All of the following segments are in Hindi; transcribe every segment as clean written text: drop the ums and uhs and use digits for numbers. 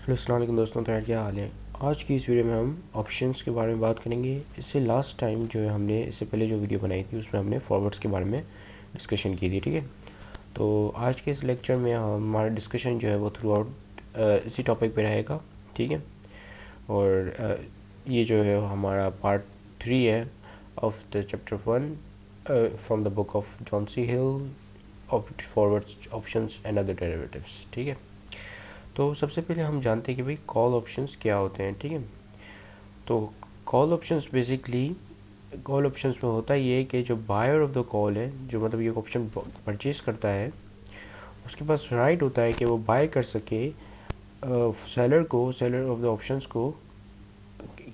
हेलो अस्सलाम वालेकुम दोस्तों, तो क्या हाल है। आज की इस वीडियो में हम ऑप्शंस के बारे में बात करेंगे। इससे लास्ट टाइम जो है हमने इससे पहले जो वीडियो बनाई थी उसमें हमने फॉरवर्ड्स के बारे में डिस्कशन की थी, ठीक है। तो आज के इस लेक्चर में हमारा डिस्कशन जो है वो थ्रू आउट इसी टॉपिक पे रहेगा, ठीक है। और ये जो है हमारा पार्ट 3 है of the chapter 1 from the book of John C Hill of forwards options and other derivatives, ठीक है। तो सबसे पहले हम जानते हैं कि भाई कॉल ऑप्शंस क्या होते हैं, ठीक है। तो call options basically call options में होता ये है कि जो बायर ऑफ द कॉल है, जो मतलब ये ऑप्शन परचेज करता है, उसके पास राइट होता है कि वो बाय कर सके सेलर ऑफ द ऑप्शंस को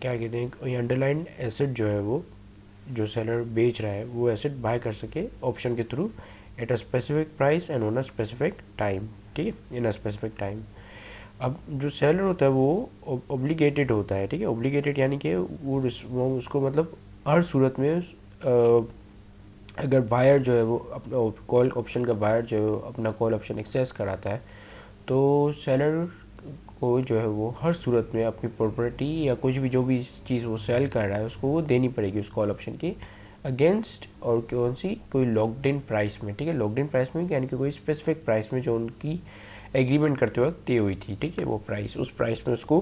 क्या कहते हैं, ये अंडरलाइन एसेट जो है वो जो सेलर बेच रहा है वो एसेट बाय कर सके ऑप्शन के through at a specific price and on a specific time, ठीक है, इन अ स्पेसिफिक टाइम। अब जो सेलर होता है वो ऑब्लिगेटेड होता है, ठीक है। ऑब्लिगेटेड यानी कि वो उसको मतलब हर सूरत में अगर बायर जो है वो अपना कॉल ऑप्शन का बायर जो है अपना कॉल ऑप्शन एक्सेस कराता है तो सेलर को जो है वो हर सूरत में अपनी प्रॉपर्टी या कुछ भी जो भी चीज़ वो सेल कर रहा है उसको वो देनी पड़ेगी उस कॉल ऑप्शन के अगेंस्ट, और कौन सी, कोई लॉक्ड इन प्राइस में, ठीक है। लॉक्ड इन प्राइस में यानी कि कोई स्पेसिफिक प्राइस में जो उनकी एग्रीमेंट करते वक्त तय हुई थी, ठीक है। वो प्राइस, उस प्राइस में उसको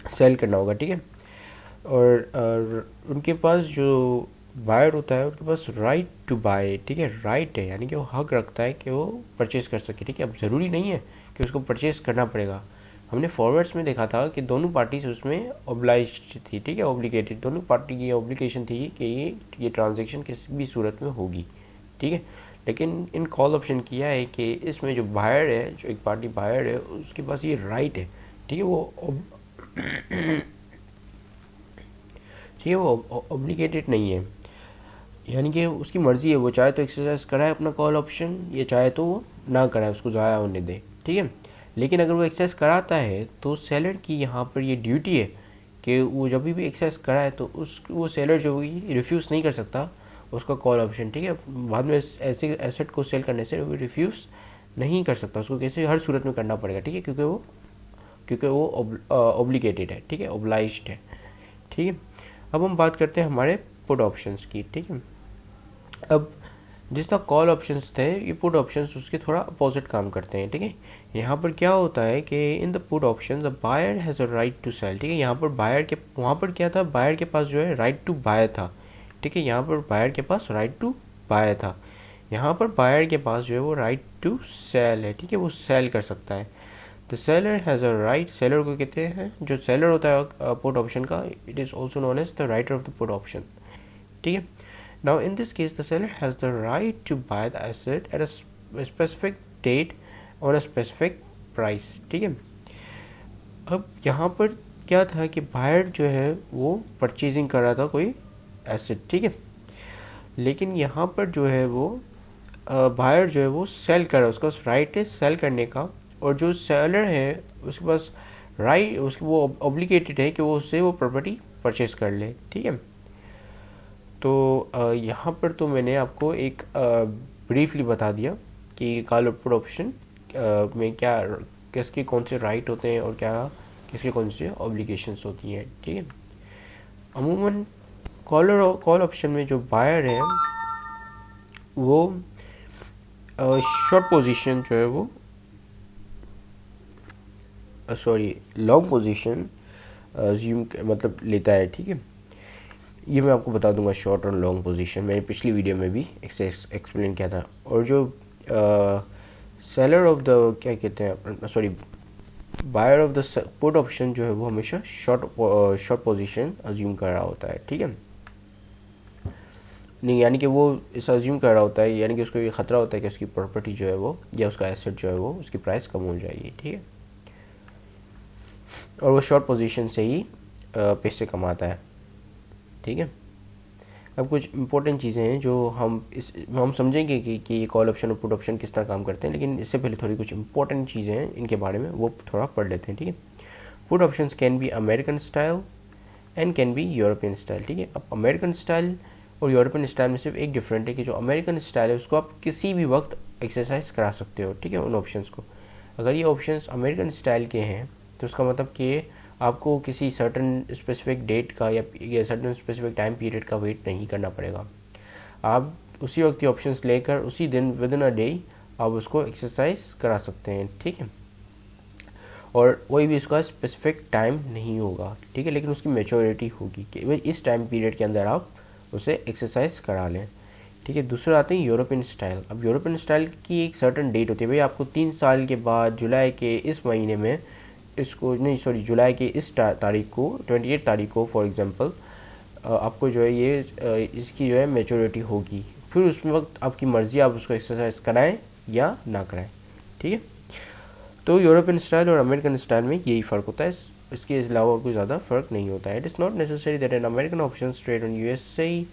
सेल करना होगा, ठीक है। और उनके पास जो बायर होता है उनके पास राइट टू बाय, ठीक है, राइट है यानी कि वो हक रखता है कि वो परचेज कर सके, ठीक है। अब ज़रूरी नहीं है कि उसको परचेज करना पड़ेगा। हमने फॉरवर्ड्स में देखा था कि दोनों पार्टीज उसमें ऑब्लाइज्ड थी, ठीक है, ऑब्लिगेटेड, दोनों पार्टी की ऑब्लिगेशन थी कि ये ट्रांजेक्शन किसी भी सूरत में होगी, ठीक है। लेकिन इन कॉल ऑप्शन किया है कि इसमें जो बायर है, जो एक पार्टी बायर है, उसके पास ये राइट है, ठीक है, वो ऑब्लिगेटेड नहीं है, यानी कि उसकी मर्ज़ी है, वो चाहे तो एक्सरसाइज कराए अपना कॉल ऑप्शन, या चाहे तो वो ना कराए, उसको ज़ाया होने दे, ठीक है। लेकिन अगर वो एक्सरसाइज कराता है तो सेलर की यहाँ पर ये ड्यूटी है कि वो जब भी एक्सरसाइज कराए तो वो सेलर जो है रिफ्यूज़ नहीं कर सकता उसका कॉल ऑप्शन, ठीक है। बाद में ऐसे एसेट को सेल करने से वो रिफ्यूज़ नहीं कर सकता, उसको कैसे हर सूरत में करना पड़ेगा, ठीक है, क्योंकि वो ऑब्लिगेटेड है, ठीक है, ऑब्लाइज्ड है, ठीक है। अब हम बात करते हैं हमारे पुट ऑप्शंस की, ठीक है। अब जिस तरह कॉल ऑप्शंस थे, ये पुट ऑप्शंस उसके थोड़ा अपोजिट काम करते हैं, ठीक है। यहाँ पर क्या होता है कि in the put option the buyer has a right to sell, ठीक है। यहाँ पर बायर के, वहाँ पर क्या था, बायर के पास जो है राइट टू बाय था, ठीक है। यहाँ पर बायर के पास राइट टू बाय था, यहाँ पर बायर के पास जो है वो राइट टू सेल है, ठीक है, वो सेल कर सकता है। The seller has a right, seller को कहते हैं, जो सेलर होता है पुट ऑप्शन का, it is also known as the writer of the put option, ठीक है। Now in this case the seller has the right to buy the asset at a specific date on a specific price, ठीक है। अब यहाँ पर क्या था कि बायर जो है वो परचेजिंग कर रहा था कोई एसेट, ठीक है। लेकिन यहाँ पर जो है वो बायर जो है वो सेल कर रहा है, उसका राइट है सेल करने का, और जो सेलर है उसके पास राइट, उसकी वो ऑब्लिगेटेड है कि वो उससे वो प्रॉपर्टी परचेज कर ले, ठीक है। तो यहाँ पर तो मैंने आपको एक ब्रीफली बता दिया कि कॉल पुट ऑप्शन में क्या, किसके कौन से राइट होते हैं और क्या किसके कौन से ऑब्लिगेशंस होती हैं, ठीक है। अमूमन कॉल ऑप्शन में जो बायर है वो शॉर्ट पोजीशन जो है वो सॉरी लॉन्ग पोजीशन मतलब लेता है, ठीक है। ये मैं आपको बता दूंगा शॉर्ट और लॉन्ग पोजीशन, मैंने पिछली वीडियो में भी एक्सप्लेन किया था। और जो सेलर ऑफ द क्या कहते हैं, sorry buyer of the put option जो है वो हमेशा शॉर्ट पोजीशन अज्यूम कर रहा होता है, ठीक है। नहीं, यानी कि वो इस अज्यूम कर रहा होता है, यानी कि उसको ये खतरा होता है कि उसकी प्रॉपर्टी जो है वो या उसका एसेट जो है वो उसकी प्राइस कम हो जाएगी, ठीक है। और वो शॉर्ट पोजीशन से ही पैसे कमाता है, ठीक है। अब कुछ इंपॉर्टेंट चीज़ें हैं जो हम समझेंगे कि ये कॉल ऑप्शन और पुट ऑप्शन किस तरह काम करते हैं, लेकिन इससे पहले थोड़ी कुछ इंपॉर्टेंट चीज़ें हैं इनके बारे में, वो थोड़ा पढ़ लेते हैं, ठीक है। Put options can be American style and can be European style, ठीक है। अब अमेरिकन स्टाइल और यूरोपियन स्टाइल में सिर्फ एक डिफरेंट है कि जो अमेरिकन स्टाइल है उसको आप किसी भी वक्त एक्सरसाइज करा सकते हो, ठीक है, उन ऑप्शंस को। अगर ये ऑप्शंस अमेरिकन स्टाइल के हैं तो उसका मतलब कि आपको किसी सर्टन स्पेसिफिक डेट का या सर्टन स्पेसिफिक टाइम पीरियड का वेट नहीं करना पड़ेगा। आप उसी वक्त ये ऑप्शंस लेकर उसी दिन विद इन अ डे आप उसको एक्सरसाइज करा सकते हैं, ठीक है। और कोई भी इसका स्पेसिफिक टाइम नहीं होगा, ठीक है, लेकिन उसकी मैच्योरिटी होगी कि भाई इस टाइम पीरियड के अंदर आप उसे एक्सरसाइज करा लें, ठीक है। दूसरा आते हैं यूरोपियन स्टाइल। अब यूरोपियन स्टाइल की एक सर्टन डेट होती है, भाई आपको 3 साल के बाद जुलाई के इस महीने में इसको नहीं सॉरी जुलाई के इस तारीख को 28 तारीख को फॉर एग्जांपल आपको जो है ये इसकी जो है मैच्योरिटी होगी। फिर उस वक्त आपकी मर्ज़ी, आप उसको एक्सरसाइज कराएं या ना कराएं, ठीक है। तो यूरोपियन स्टाइल और अमेरिकन स्टाइल में यही फ़र्क होता है, इसके अलावा और कोई ज़्यादा फ़र्क नहीं होता है। It is not necessary that an American option trade on USA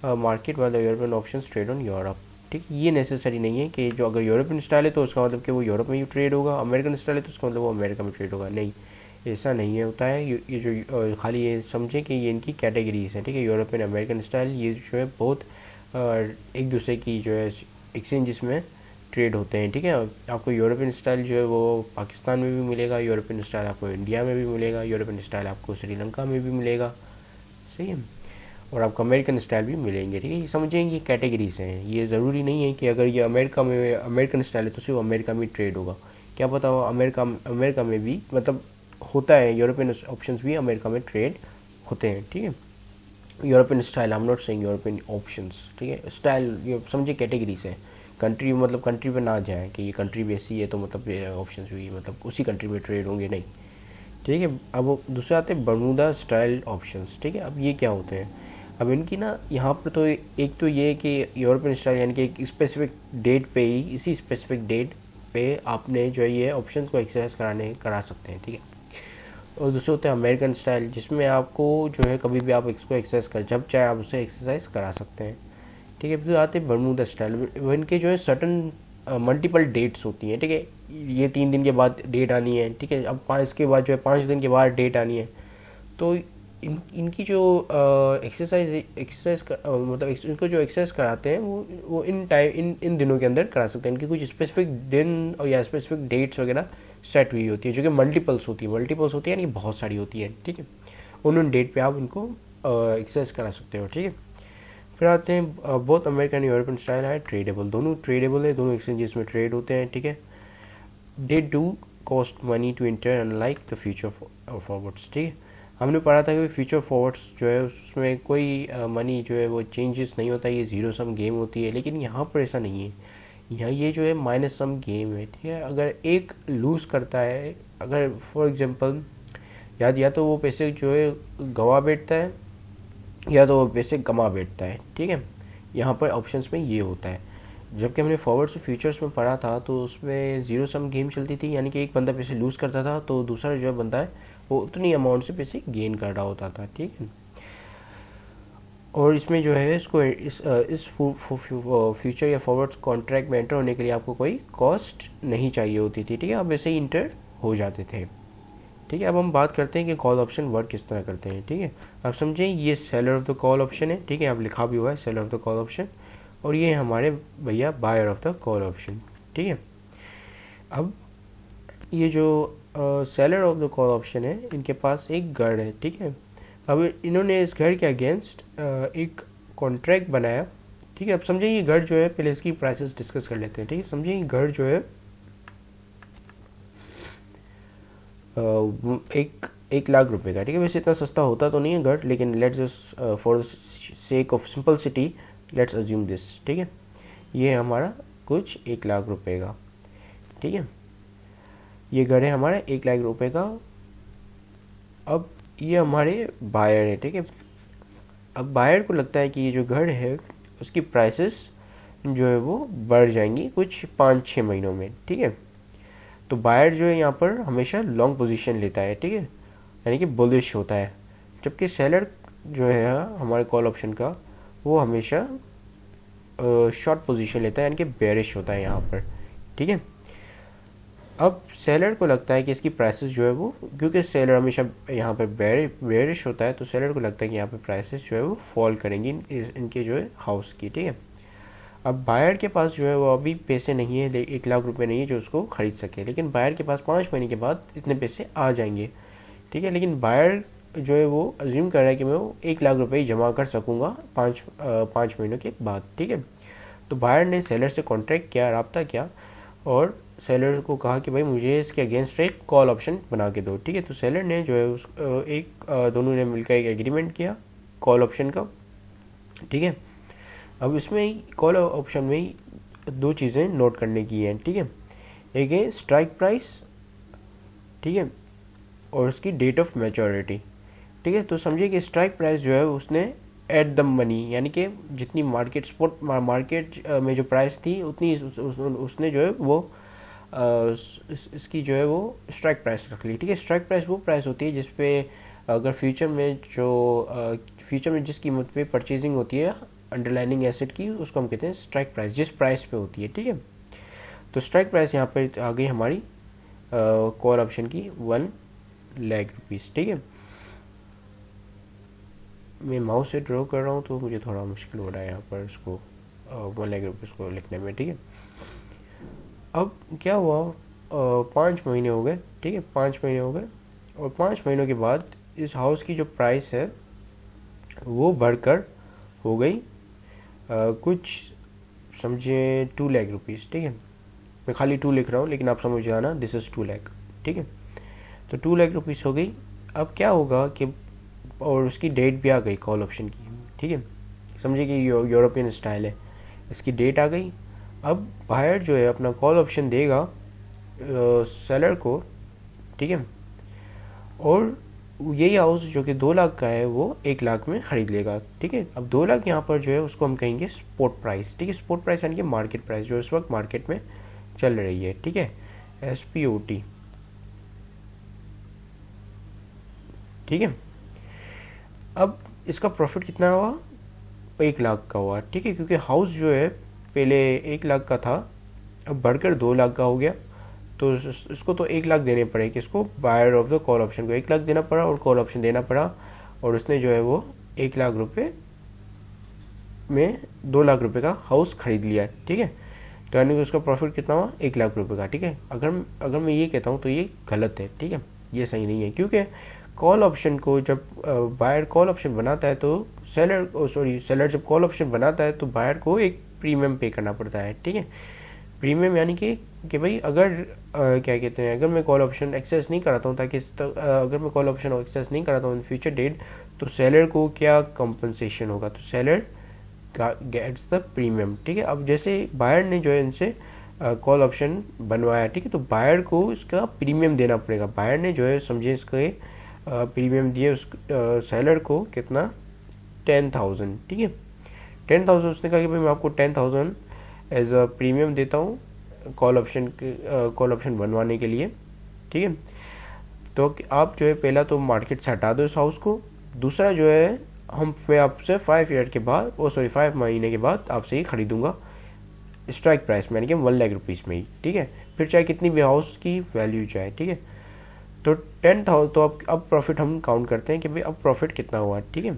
market वाला European option trade on Europe, ठीक। ये नेसेसरी नहीं है कि जो अगर यूरोपियन स्टाइल है तो उसका मतलब कि वो यूरोप में ही ट्रेड होगा, अमेरिकन स्टाइल है तो उसका मतलब वो अमेरिका में ट्रेड होगा, नहीं, ऐसा नहीं है होता है। ये जो खाली ये समझें कि ये इनकी कैटेगरीज हैं, ठीक है। यूरोपियन अमेरिकन स्टाइल ये जो है बहुत एक दूसरे की जो है एक्सचेंजेस में ट्रेड होते हैं, ठीक है। आपको यूरोपियन स्टाइल जो है वो पाकिस्तान में भी मिलेगा, यूरोपियन स्टाइल आपको इंडिया में भी मिलेगा, यूरोपियन स्टाइल आपको श्रीलंका में भी मिलेगा, सही है, और आपको अमेरिकन स्टाइल भी मिलेंगे, ठीक है। ये समझेंगे कैटेगरीज हैं, ये ज़रूरी नहीं है कि अगर ये अमेरिका में अमेरिकन स्टाइल है तो सिर्फ अमेरिका में ट्रेड होगा, क्या पता हो अमेरिका में भी मतलब होता है, यूरोपियन ऑप्शंस भी अमेरिका में ट्रेड होते हैं, ठीक है। European style, I am not saying European options, ठीक है। स्टाइल ये समझे कैटेगरीज है, कंट्री मतलब कंट्री पे ना जाए कि ये कंट्री भी ऐसी है तो मतलब ऑप्शंस भी मतलब उसी कंट्री में ट्रेड होंगे, नहीं, ठीक है। अब दूसरे आते हैं बर्मुडा स्टाइल ऑप्शंस, ठीक है। अब ये क्या होते हैं, अब इनकी ना यहाँ पर तो एक तो ये कि यूरोपियन स्टाइल यानी कि एक स्पेसिफिक डेट पे ही, इसी स्पेसिफिक डेट पे आपने जो है ये ऑप्शंस को एक्सरसाइज करा सकते हैं, ठीक है। और दूसरे होते हैं अमेरिकन स्टाइल, जिसमें आपको जो है कभी भी आप इसको एक्सरसाइज कर जब चाहे आप उसे एक्सरसाइज करा सकते हैं, ठीक है। फिर आते हैं बर्मुडा स्टाइल, इनके जो है सर्टन मल्टीपल डेट्स होती हैं, ठीक है। ये 3 दिन के बाद डेट आनी है, ठीक है। अब 5 इसके बाद जो है 5 दिन के बाद डेट आनी है, तो इनकी जो एक्सरसाइज मतलब इनको जो एक्सरसाइज कराते हैं वो इन दिनों के अंदर करा सकते हैं। इनकी कुछ स्पेसिफिक दिन और या स्पेसिफिक डेट्स वगैरह सेट हुई होती है, जो कि मल्टीपल्स होती है यानी बहुत सारी होती है, ठीक है। उन डेट पे आप इनको एक्सरसाइज करा सकते हो, ठीक है। फिर आते हैं बहुत अमेरिकन यूरोपियन स्टाइल है ट्रेडेबल, दोनों ट्रेडेबल है, दोनों एक्सचेंजेस में ट्रेड होते हैं, ठीक है। They do cost money to enter unlike the future forwards, ठीक है। हमने पढ़ा था कि फ्यूचर फॉरवर्ड्स जो है उसमें कोई मनी जो है वो चेंजेस नहीं होता, ये ज़ीरो सम गेम होती है, लेकिन यहाँ पर ऐसा नहीं है। यहाँ ये जो है माइनस सम गेम है, ठीक है। अगर एक लूज़ करता है, अगर फॉर एग्जांपल या तो वो पैसे जो है गवा बैठता है या तो वो पैसे कमा बैठता है, ठीक है। यहाँ पर ऑप्शंस में ये होता है। जबकि हमने फॉरवर्ड्स और फ्यूचर्स में पढ़ा था तो उसमें ज़ीरो सम गेम चलती थी, यानी कि एक बंदा पैसे लूज़ करता था तो दूसरा जो है बंदा है वो उतनी अमाउंट से पैसे गेन कर रहा होता था, ठीक है। और इसमें जो है इसको इस फ्यूचर या फॉरवर्ड्स कॉन्ट्रैक्ट में एंटर होने के लिए आपको कोई कॉस्ट नहीं चाहिए होती थी, ठीक है। आप वैसे ही इंटर हो जाते थे, ठीक है। अब हम बात करते हैं कि कॉल ऑप्शन वर्क किस तरह करते हैं, ठीक है। आप समझें ये seller of the call option है, ठीक है, आप लिखा भी हुआ है seller of the call option, और ये हमारे भैया buyer of the call option, ठीक है। अब ये जो seller of the call option है, इनके पास एक घर है, ठीक है। अब इन्होंने इस घर के अगेंस्ट एक कॉन्ट्रैक्ट बनाया, ठीक है। अब समझें ये घर जो है, पहले इसकी प्राइसेस डिस्कस कर लेते हैं, ठीक है। समझें ये घर जो है एक लाख रुपए का, ठीक है। वैसे इतना सस्ता होता तो नहीं है घर, लेकिन let's just for the sake of simplicity let's assume this, ठीक है। ये हमारा कुछ 1 लाख रुपए का, ठीक है। ये घर है हमारा 1 लाख रुपए का। अब ये हमारे बायर है, ठीक है। अब बायर को लगता है कि ये जो घर है उसकी प्राइसेस जो है वो बढ़ जाएंगी कुछ 5-6 महीनों में, ठीक है। तो बायर जो है यहाँ पर हमेशा लॉन्ग पोजीशन लेता है, ठीक है, यानी कि बुलिश होता है। जबकि सेलर जो है हमारे कॉल ऑप्शन का वो हमेशा शॉर्ट पोजीशन लेता है, यानी कि बेरिश होता है यहाँ पर, ठीक है। अब सेलर को लगता है कि इसकी प्राइसेस जो है वो, क्योंकि सेलर हमेशा यहाँ पर बेरिश होता है, तो सेलर को लगता है कि यहाँ पर प्राइसेस जो है वो फॉल करेंगी इनके जो है हाउस की, ठीक है। अब बायर के पास जो है वो अभी पैसे नहीं है, 1 लाख रुपए नहीं है जो उसको खरीद सके, लेकिन बायर के पास 5 महीने के बाद इतने पैसे आ जाएंगे, ठीक है। लेकिन बायर जो है वो अज्यूम कर रहा है कि मैं वो 1 लाख रुपए ही जमा कर सकूंगा 5 महीनों के बाद, ठीक है। तो बायर ने सेलर से कॉन्ट्रैक्ट किया, रब्ता किया, और सेलर को कहा कि भाई मुझे इसके अगेंस्ट एक कॉल ऑप्शन बना के दो, ठीक है। तो सेलर ने जो है दोनों ने मिलकर एक एग्रीमेंट किया कॉल ऑप्शन का, ठीक है। अब इसमें कॉल ऑप्शन में 2 चीज़ें नोट करने की हैं, ठीक है। एक है स्ट्राइक प्राइस, ठीक है, और उसकी डेट ऑफ मैच्योरिटी, ठीक है। तो समझिए कि स्ट्राइक प्राइस जो है उसने एट द मनी, यानी कि जितनी मार्केट स्पॉट मार्केट में जो प्राइस थी उतनी उसने जो है वो इसकी जो है वो स्ट्राइक प्राइस रख ली, ठीक है। स्ट्राइक प्राइस वो प्राइस होती है जिसपे अगर फ्यूचर में जिस कीमत पे परचेजिंग होती है अंडरलाइनिंग एसेट की, उसको हम कहते हैं स्ट्राइक प्राइस, जिस प्राइस पे होती है, ठीक है। तो स्ट्राइक प्राइस यहाँ पर आ गई हमारी कॉल ऑप्शन की 1 लाख रुपीज़, ठीक है। मैं माउस से ड्रॉ कर रहा हूँ तो मुझे थोड़ा मुश्किल हो रहा है यहाँ पर इसको 1 लाख रुपीज़ को लिखने में, ठीक है। अब क्या हुआ, 5 महीने हो गए, ठीक है, 5 महीने हो गए, और 5 महीनों के बाद इस हाउस की जो प्राइस है वो बढ़कर हो गई कुछ समझिए 2 लाख रुपीज़, ठीक है। मैं खाली 2 लिख रहा हूँ, लेकिन आप समझ जाना दिस इज़ 2 लाख, ठीक है। तो 2 लाख रुपीज़ हो गई। अब क्या होगा कि, और उसकी डेट भी आ गई कॉल ऑप्शन की, ठीक है। समझिए कि यूरोपियन स्टाइल है, इसकी डेट आ गई। अब बायर जो है अपना कॉल ऑप्शन देगा सेलर को, ठीक है, और यही हाउस जो कि 2 लाख का है वो 1 लाख में खरीद लेगा, ठीक है। अब 2 लाख यहाँ पर जो है उसको हम कहेंगे स्पॉट प्राइस, ठीक है। स्पॉट प्राइस यानी कि मार्केट प्राइस जो इस वक्त मार्केट में चल रही है, ठीक है, SPOT, ठीक है। अब इसका प्रॉफिट कितना हुआ, 1 लाख का हुआ, ठीक है, क्योंकि हाउस जो है पहले 1 लाख का था, अब बढ़कर 2 लाख का हो गया। तो इसको तो 1 लाख देने पड़े, किसको, buyer of the call option को 1 लाख देना पड़ा और कॉल ऑप्शन देना पड़ा, और उसने जो है वो 1 लाख रुपए में 2 लाख रुपए का हाउस खरीद लिया, ठीक है। तो यानी कि उसका प्रॉफिट कितना हुआ, 1 लाख रुपए का, ठीक है। अगर मैं ये कहता हूँ तो ये गलत है, ठीक है, ये सही नहीं है, क्योंकि कॉल ऑप्शन को जब बायर कॉल ऑप्शन बनाता है तो सेलर जब कॉल ऑप्शन बनाता है तो बायर को एक प्रीमियम पे करना पड़ता है, ठीक है। प्रीमियम यानी कि भाई अगर क्या कहते हैं, अगर मैं कॉल ऑप्शन एक्सेस नहीं कराता हूँ अगर मैं कॉल ऑप्शन एक्सेस नहीं कराता हूँ इन फ्यूचर डेट, तो सेलर को क्या कंपनसेशन होगा, तो सेलर गेट्स द प्रीमियम, ठीक है। अब जैसे बायर ने जो है इनसे कॉल ऑप्शन बनवाया, ठीक है, तो बायर को इसका प्रीमियम देना पड़ेगा। बायर ने जो है समझे इसके प्रीमियम दिए उस सेलर को कितना, 10,000, ठीक है। 10,000 उसने कहा कि भाई मैं आपको 10,000 एज अ प्रीमियम देता हूँ कॉल ऑप्शन बनवाने के लिए, ठीक है। तो आप जो है पहला तो मार्केट से हटा दो इस हाउस को, दूसरा जो है मैं आपसे 5 महीने के बाद आपसे ही खरीदूंगा स्ट्राइक प्राइस में, यानी कि 1 लाख रुपीज़ में ही, ठीक है। फिर चाहे कितनी भी हाउस की वैल्यू चाहे, ठीक है। तो 10,000, तो अब प्रॉफिट हम काउंट करते हैं कि भाई अब प्रॉफिट कितना हुआ, ठीक है।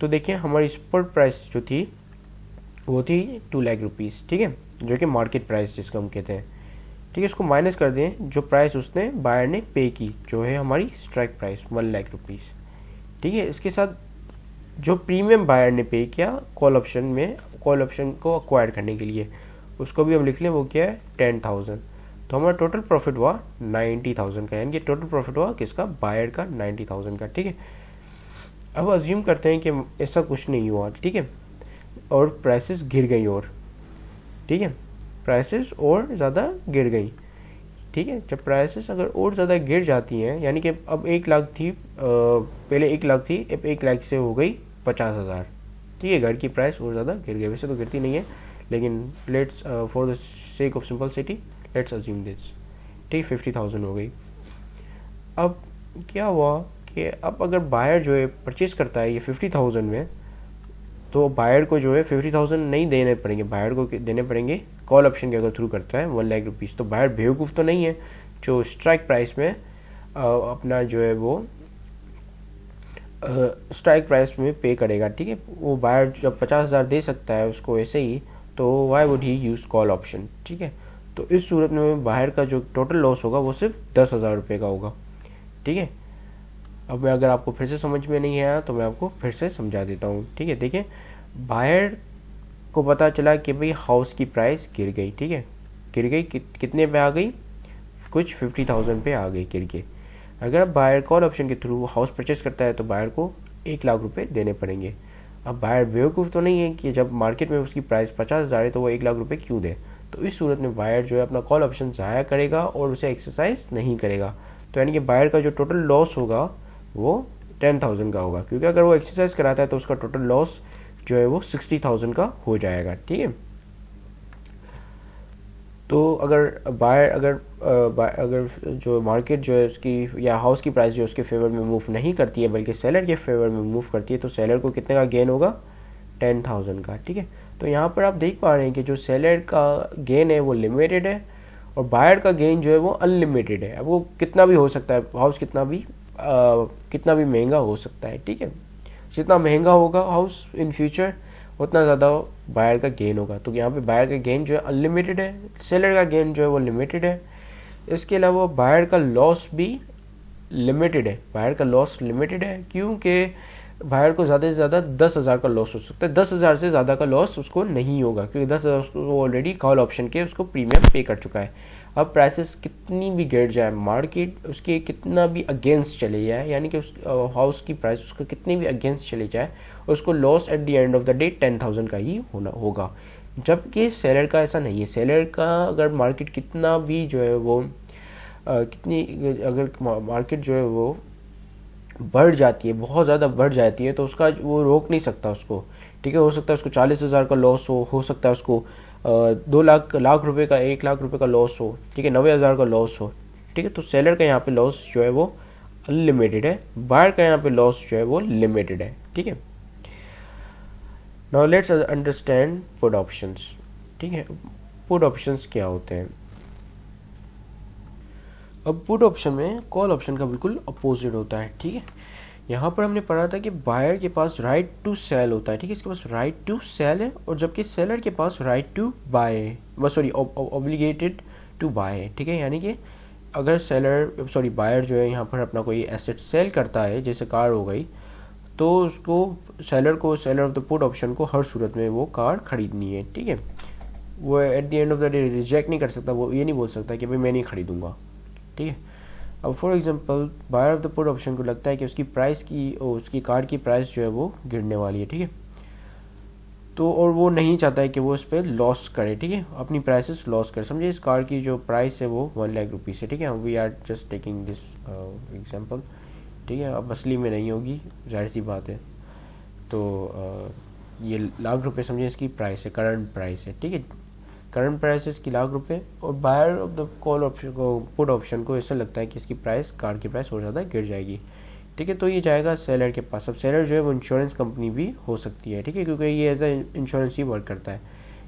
तो देखिए हमारी स्पॉट प्राइस जो थी वो थी 2 लाख रुपीज़, ठीक है, जो कि मार्केट प्राइस जिसको हम कहते हैं, ठीक है। इसको माइनस कर दें जो प्राइस उसने बायर ने पे की, जो है हमारी स्ट्राइक प्राइस 1 लाख रुपीज़, ठीक है। इसके साथ जो प्रीमियम बायर ने पे किया कॉल ऑप्शन को अक्वायर करने के लिए, उसको भी हम लिख लें, वो क्या है 10,000। तो हमारा टोटल प्रॉफिट हुआ 90,000 का, यानी कि टोटल प्रॉफिट हुआ किसका, बायर का 90,000 का, ठीक है। अब अज्यूम करते हैं कि ऐसा कुछ नहीं हुआ, ठीक है, और प्राइसेस गिर गई, और ठीक है, प्राइसेस और ज़्यादा गिर गई, ठीक है। जब प्राइसेस अगर और ज़्यादा गिर जाती हैं, यानी कि अब 1 लाख थी, पहले 1 लाख थी, अब 1 लाख से हो गई 50,000, ठीक है। घर की प्राइस और ज़्यादा गिर गई, वैसे तो गिरती नहीं है, लेकिन let's for the sake of simplicity let's assume this, ठीक, 50,000 हो गई। अब क्या हुआ कि अब अगर बायर जो है परचेज करता है ये 50,000 में, तो बायर को जो है 50,000 नहीं देने पड़ेंगे, बायर को देने पड़ेंगे कॉल ऑप्शन के अगर थ्रू करता है 1 लाख रुपीज़। तो बायर बेवकूफ़ तो नहीं है जो स्ट्राइक प्राइस में अपना जो है वो स्ट्राइक प्राइस में पे करेगा, ठीक है। वो बायर जब 50,000 दे सकता है उसको ऐसे ही, तो why would he use call option, ठीक है। तो इस सूरत में बायर का जो टोटल लॉस होगा वो सिर्फ 10,000 रुपये का होगा, ठीक है। अब मैं अगर आपको फिर से समझ में नहीं आया तो मैं आपको फिर से समझा देता हूँ, ठीक है। देखिए, बायर को पता चला कि भाई हाउस की प्राइस गिर गई, ठीक है, गिर गई, कितने पे आ गई, कुछ 50,000 पे आ गई गिर के। अगर बायर कॉल ऑप्शन के थ्रू हाउस परचेस करता है तो बायर को 1 लाख रुपए देने पड़ेंगे। अब बायर बेवकूफ़ तो नहीं है कि जब मार्केट में उसकी प्राइस 50,000 है तो वो 1 लाख रुपए क्यों दे। तो इस सूरत में बायर जो है अपना कॉल ऑप्शन ज़ाया करेगा और उसे एक्सरसाइज नहीं करेगा। तो यानी कि बायर का जो टोटल लॉस होगा वो 10,000 का होगा, क्योंकि अगर वो एक्सरसाइज कराता है तो उसका टोटल लॉस जो है वो 60,000 का हो जाएगा, ठीक है। तो अगर बायर अगर जो मार्केट जो है उसकी या हाउस की प्राइस जो उसके फेवर में मूव नहीं करती है बल्कि सेलर के फेवर में मूव करती है तो सेलर को कितने का गेन होगा, 10,000 का, ठीक है। तो यहाँ पर आप देख पा रहे हैं कि जो सेलर का गेन है वो लिमिटेड है और बायर का गेन जो है वो अनलिमिटेड है। अब वो कितना भी हो सकता है, हाउस कितना भी महंगा हो सकता है, ठीक है। जितना महंगा होगा हाउस इन फ्यूचर उतना ज़्यादा बायर का गेन होगा। तो यहाँ पे बायर का गेन जो है अनलिमिटेड है, सेलर का गेन जो है वो लिमिटेड है। इसके अलावा बायर का लॉस भी लिमिटेड है, बायर का लॉस लिमिटेड है क्योंकि बायर को ज़्यादा से ज़्यादा 10,000 का लॉस हो सकता है, 10,000 से ज़्यादा का लॉस उसको नहीं होगा क्योंकि 10,000 वो ऑलरेडी कॉल ऑप्शन के उसको प्रीमियम पे कर चुका है। अब प्राइसेस कितनी भी गिर जाए, मार्केट उसके कितना भी अगेंस्ट चले जाए, यानी कि उस हाउस की प्राइस उसका कितनी भी अगेंस्ट चले जाए, उसको loss at the end of the day 10,000 का ही होगा। जबकि सेलर का ऐसा नहीं है। सेलर का अगर मार्केट कितना भी जो है वो अगर मार्केट जो है वो बढ़ जाती है, बहुत ज़्यादा बढ़ जाती है तो उसका वो रोक नहीं सकता उसको, ठीक है। हो सकता है उसको 40,000 का लॉस हो सकता है उसको 2 लाख रुपए का 1 लाख रुपए का लॉस हो, ठीक है, 90,000 का लॉस हो, ठीक है। तो सेलर का यहाँ पे लॉस जो है वो अनलिमिटेड है, बायर का यहाँ पे लॉस जो है वो लिमिटेड है, ठीक है। Now let's understand put options, ठीक है। पुट ऑप्शंस क्या होते हैं। अब पुट ऑप्शन में कॉल ऑप्शन का बिल्कुल अपोजिट होता है, ठीक है। यहाँ पर हमने पढ़ा था कि बायर के पास राइट टू सेल होता है, ठीक है, इसके पास राइट टू सेल है, और जबकि सेलर के पास राइट टू बाय है, सॉरी ऑब्लिगेटेड टू बाय है, ठीक है। यानी कि अगर बायर जो है यहाँ पर अपना कोई एसेट सेल करता है, जैसे कार हो गई, तो उसको seller of the put option को हर सूरत में वो कार खरीदनी है, ठीक है। वो at the end of the day reject नहीं कर सकता, वो ये नहीं बोल सकता कि भाई मैं नहीं खरीदूंगा, ठीक है। अब for example buyer of the put option को लगता है कि उसकी कार की प्राइस जो है वो गिरने वाली है, ठीक है। तो और वो नहीं चाहता है कि वो इस पर लॉस करे, ठीक है, अपनी प्राइसेस लॉस करे। समझिए इस कार की जो प्राइस है वो 1 लाख रुपीज़ है, ठीक है। We are just taking this example, ठीक है। अब असली में नहीं होगी, जाहिर सी बात है। तो ये लाख रुपए समझिए इसकी प्राइस है, करंट प्राइस है, ठीक है। करंट प्राइस इसकी लाख रुपए, और buyer of the call option को पुट ऑप्शन को ऐसा लगता है कि इसकी प्राइस, कार की प्राइस और ज़्यादा गिर जाएगी, ठीक है। तो ये जाएगा सेलर के पास। अब सेलर जो है वो इंश्योरेंस कंपनी भी हो सकती है, ठीक है, क्योंकि ये एज ए इंश्योरेंस ही वर्क करता है।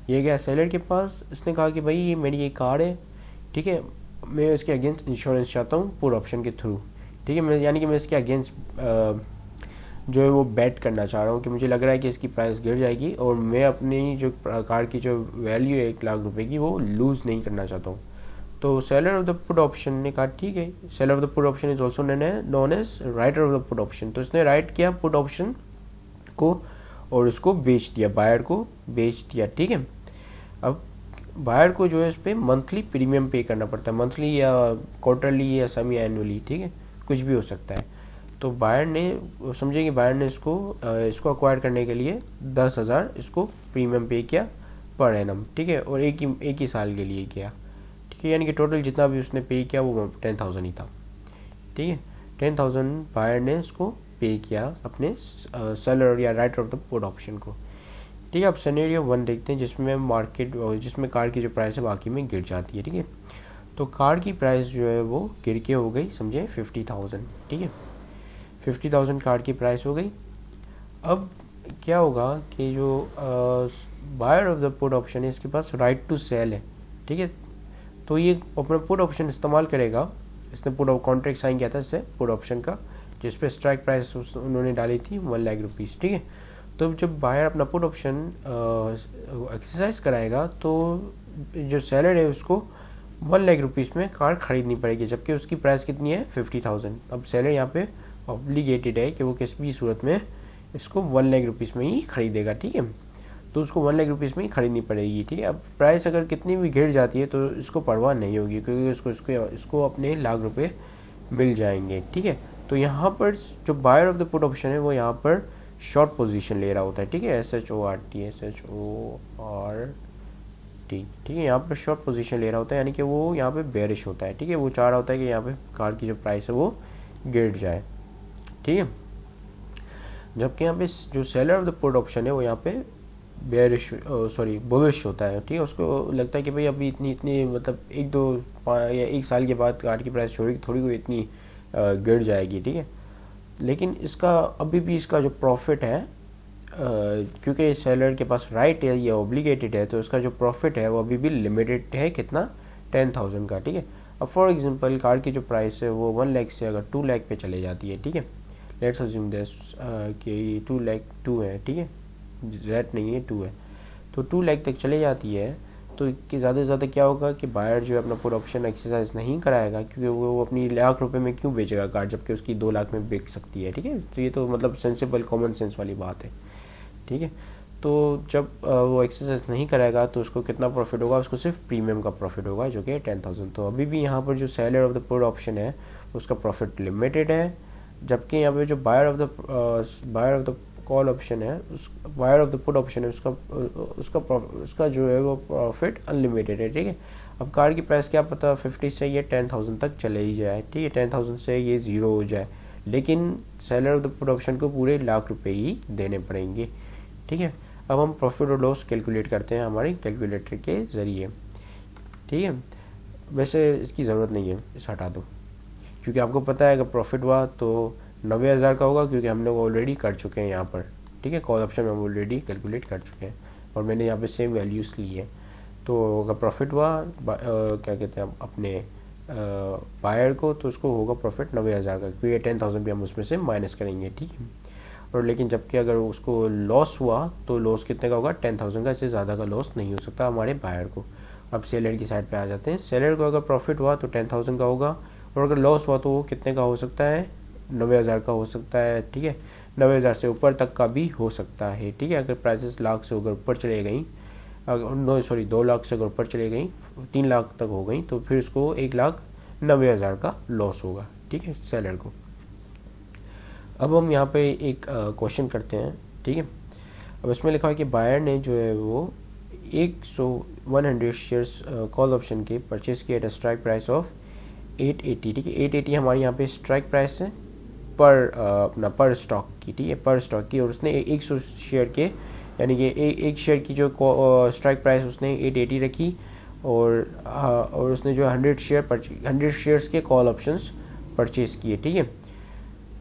ये गया सेलर के पास, इसने कहा कि भाई ये मेरी ये कार है, ठीक है, मैं इसके अगेंस्ट इंश्योरेंस चाहता हूँ पुट ऑप्शन के थ्रू, ठीक है। यानी कि मैं इसके अगेंस्ट जो है वो बेट करना चाह रहा हूँ कि मुझे लग रहा है कि इसकी प्राइस गिर जाएगी और मैं अपनी जो कार की जो वैल्यू है 1 लाख रुपए की वो लूज़ नहीं करना चाहता हूँ। तो seller of the put option ने कहा ठीक है, seller of the put option is also known as writer of the put option. तो इसने राइट किया पुट ऑप्शन को और उसको बेच दिया, बायर को बेच दिया, ठीक है। अब बायर को जो है इस पर मंथली प्रीमियम पे करना पड़ता है, मंथली या क्वार्टरली या सेमी एनुअली, ठीक है, कुछ भी हो सकता है। तो बायर ने समझे कि बायर ने इसको अक्वायर करने के लिए 10,000 इसको प्रीमियम पे किया पर एनम, ठीक है, और एक ही साल के लिए किया, ठीक है। यानी कि टोटल जितना भी उसने पे किया वो 10,000 ही था, ठीक है। 10,000 बायर ने इसको पे किया अपने सेलर या writer of the put option को, ठीक है। अब सिनेरियो 1 देखते हैं जिसमें कार की जो प्राइस है बाकी में गिर जाती है, ठीक है। तो कार की प्राइस जो है वो गिर के हो गई समझे 50,000, ठीक है, 50,000 कार की प्राइस हो गई। अब क्या होगा कि जो buyer of the put option है इसके पास राइट टू सेल है, ठीक है। तो ये अपना पुट ऑप्शन इस्तेमाल करेगा, इसने पुट कॉन्ट्रैक्ट साइन किया था इससे पुट ऑप्शन का, जिस पे स्ट्राइक प्राइस उन्होंने डाली थी 1 लाख रुपीज़, ठीक है। तो जब बायर अपना पुट ऑप्शन एक्सरसाइज कराएगा तो जो सेलर है उसको 1 लाख रुपीज़ में कार खरीदनी पड़ेगी, जबकि उसकी प्राइस कितनी है 50,000। अब सेलर यहाँ पे ऑब्लिगेटेड है कि वो किसी भी सूरत में इसको 1 लाख रुपीज़ में ही खरीदेगा, ठीक है। तो उसको 1 लाख रुपीज़ में ही खरीदनी पड़ेगी, ठीक है। अब प्राइस अगर कितनी भी गिर जाती है तो इसको परवाह नहीं होगी, क्योंकि इसको अपने लाख रुपए मिल जाएंगे, ठीक है। तो यहाँ पर जो buyer of the put option है वो यहाँ पर शॉर्ट पोजीशन ले रहा होता है, ठीक है। SHORT, ठीक है। यहाँ पर शॉर्ट पोजीशन ले रहा होता है, यानी कि वो यहाँ पे बेरिश होता है, ठीक है। वो चाह रहा होता है कि यहाँ पे कार की जो प्राइस है वो गिर जाए, ठीक है। जबकि यहाँ पे जो seller of the put option है वो यहाँ पे बेरिश बुलिश होता है, ठीक है। उसको लगता है कि भाई अभी इतनी मतलब 1 साल के बाद कार की प्राइस थोड़ी कोई इतनी गिर जाएगी, ठीक है। लेकिन इसका अभी भी इसका जो प्रॉफिट है, क्योंकि सेलर के पास राइट है, ये ऑब्लिगेटेड है, तो इसका जो प्रॉफिट है वो अभी भी लिमिटेड है, कितना 10,000 का, ठीक है। अब फॉर एग्जांपल कार की जो प्राइस है वो 1 लाख से अगर 2 लाख पे चले जाती है, ठीक है। लेट्स अज्यूम दिस कि 2 लाख 2 है, ठीक है, Z नहीं है 2 है, तो 2 लाख तक चले जाती है। तो ज़्यादा से ज़्यादा क्या होगा कि बायर जो है अपना पुट ऑप्शन एक्सरसाइज नहीं कराएगा, क्योंकि वो अपनी लाख रुपए में क्यों बेचेगा कार, जबकि उसकी 2 लाख में बिक सकती है, ठीक है। तो ये तो मतलब सेंसिबल कॉमन सेंस वाली बात है, ठीक है। तो जब वो एक्सरसाइज नहीं कराएगा तो उसको कितना प्रॉफिट होगा, उसको सिर्फ प्रीमियम का प्रॉफिट होगा, जो कि 10,000। तो अभी भी यहाँ पर जो seller of the put option है उसका प्रॉफिट लिमिटेड है, जबकि यहाँ पे जो buyer of the call option है, उस buyer of the put option है, उसका जो है वो प्रॉफिट अनलिमिटेड है, ठीक है। अब कार की प्राइस क्या पता 50 से ये 10,000 तक चले ही जाए, ठीक है, 10,000 से ये 0 हो जाए, लेकिन seller of the put option को पूरे लाख रुपए ही देने पड़ेंगे, ठीक है। अब हम प्रॉफिट और लॉस कैलकुलेट करते हैं हमारी कैलकुलेटर के ज़रिए, ठीक है। वैसे इसकी ज़रूरत नहीं है, इसे हटा दो, क्योंकि आपको पता है अगर प्रॉफिट हुआ तो 90,000 का होगा, क्योंकि हमने वो ऑलरेडी कर चुके हैं यहाँ पर, ठीक है। कॉल ऑप्शन में हम ऑलरेडी कैलकुलेट कर चुके हैं और मैंने यहाँ पे सेम वैल्यूज़ ली है। तो अगर प्रॉफिट हुआ क्या कहते हैं अपने बायर को, तो उसको होगा प्रॉफिट 90,000 का, क्योंकि 10,000 भी हम उसमें से माइनस करेंगे, ठीक है। और लेकिन जबकि अगर उसको लॉस हुआ तो लॉस कितने का होगा 10,000 का, इससे ज़्यादा का लॉस नहीं हो सकता हमारे बायर को। अब सेलर की साइड पे आ जाते हैं। सेलर को अगर प्रॉफिट हुआ तो 10,000 का होगा, और अगर लॉस हुआ तो वो कितने का हो सकता है 90,000 का हो सकता है, ठीक है। 90,000 से ऊपर तक का भी हो सकता है, ठीक है। अगर प्राइसेस लाख से अगर ऊपर चले गई, 2 लाख से अगर ऊपर चले गई, 3 लाख तक हो गई, तो फिर उसको 1,90,000 का लॉस होगा, ठीक है, सेलर को। अब हम यहाँ पे एक क्वेश्चन करते हैं, ठीक है। अब इसमें लिखा है कि बायर ने जो है वो 100 शेयर्स कॉल ऑप्शन के परचेज किए एट स्ट्राइक प्राइस ऑफ 880, ठीक है। 880 हमारी यहाँ पे स्ट्राइक प्राइस है पर स्टॉक की, ठीक है, पर स्टॉक की। और उसने 100 शेयर के, यानी कि एक शेयर की जो स्ट्राइक प्राइस उसने 880 रखी, और उसने जो 100 शेयर्स के कॉल ऑप्शंस परचेज किए, ठीक है।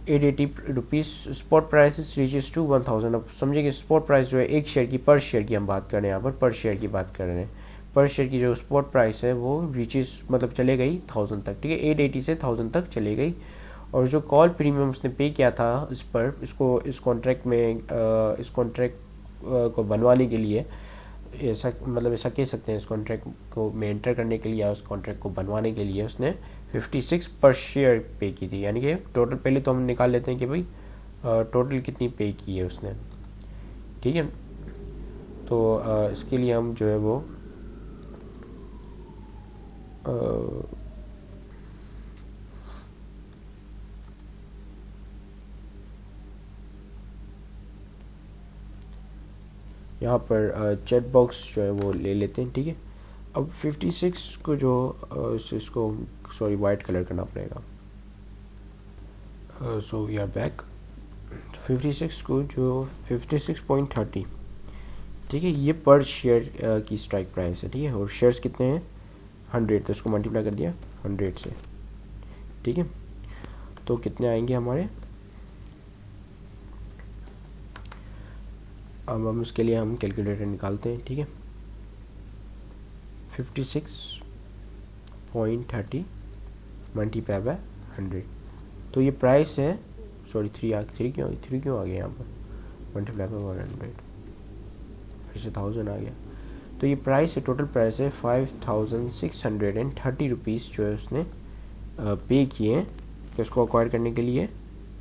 880 rupees spot price reaches to 1,000। अब समझिए कि स्पॉट प्राइस जो है एक शेयर की, पर शेयर की हम बात कर रहे हैं, यहाँ पर शेयर की बात कर रहे हैं। पर शेयर की जो स्पॉट प्राइस है वो रीचेस मतलब चले गई 1,000 तक, ठीक है। 880 से 1,000 तक चले गई, और जो कॉल प्रीमियम उसने पे किया था इस कॉन्ट्रैक्ट को बनवाने के लिए, ऐसा कह सकते हैं, इस कॉन्ट्रैक्ट को में एंटर करने के लिए या उस कॉन्ट्रैक्ट को बनवाने के लिए उसने 56 पर शेयर पे की थी। यानी कि टोटल पहले तो हम निकाल लेते हैं कि भाई टोटल कितनी पे की है उसने, ठीक है। तो इसके लिए हम जो है वो यहाँ पर चैट बॉक्स जो है वो ले लेते हैं, ठीक है। अब 56 को जो इसको वाइट कलर करना पड़ेगा। So we are back. 56 को जो 56.30, ठीक है, ये पर शेयर की स्ट्राइक प्राइस है, ठीक है। और शेयर्स कितने हैं 100, तो इसको मल्टीप्लाई कर दिया 100 से, ठीक है। तो कितने आएंगे हमारे, अब हम इसके लिए हम कैलकुलेटर निकालते हैं, ठीक है। 56.30 मल्टीप्लाई बाय 100, तो ये प्राइस है, 3 क्यों आ गया यहाँ पर, मल्टीप्लाई बाय 100, फिर से 1000 आ गया। तो ये प्राइस है, टोटल प्राइस है 5630 रुपीज़ जो है उसने पे किए हैं कि उसको अक्वायर करने के लिए,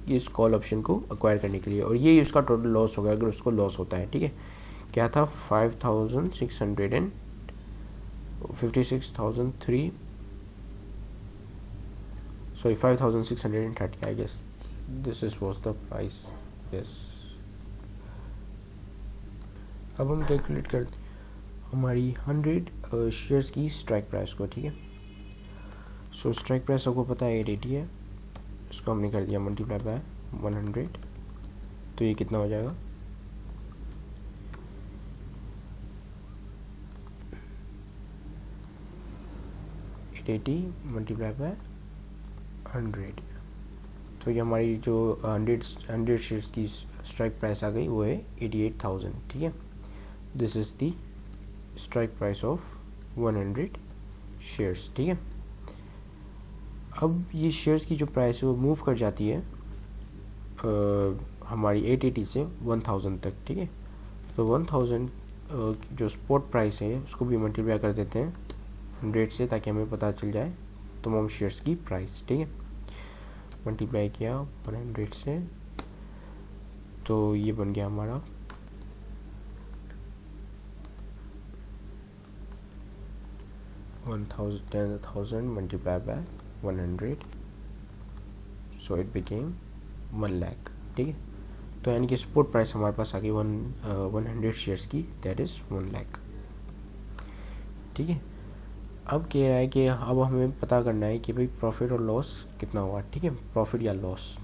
इस कॉल ऑप्शन को अक्वायर करने के लिए। और ये उसका टोटल लॉस होगा अगर उसको लॉस होता है, ठीक है। क्या था 5630 I guess this is was the price. Yes, अब हम कैलकुलेट करते हमारी 100 शेयर्स की स्ट्राइक प्राइस को, ठीक है। सो स्ट्राइक प्राइस आपको पता है 880 है, इसको हमने कर दिया मल्टीप्लाई बाय 100, तो ये कितना हो जाएगा 880 मल्टीप्लाई बाय 100, तो ये हमारी जो 100 शेयर्स की स्ट्राइक प्राइस आ गई वो है 88,000, ठीक है। This is the strike price of 100 shares, ठीक है। अब ये शेयर्स की जो प्राइस है वो मूव कर जाती है हमारी 880 से 1000 तक, ठीक है। तो 1000 जो स्पॉट प्राइस है उसको भी मल्टीप्लाई कर देते हैं 100 से, ताकि हमें पता चल जाए तमाम शेयर्स की प्राइस, ठीक है। मल्टीप्लाई किया 100 से, तो ये बन गया हमारा 10,000 multiply by 100, so it became 1 lakh, ठीक है। तो यानी कि स्पॉट प्राइस हमारे पास आ गई 100 शेयर्स की, दैट इज़ 1 लाख, ठीक है। अब कह रहा है कि अब हमें पता करना है कि भाई प्रॉफिट और लॉस कितना हुआ, ठीक है, प्रॉफिट या लॉस।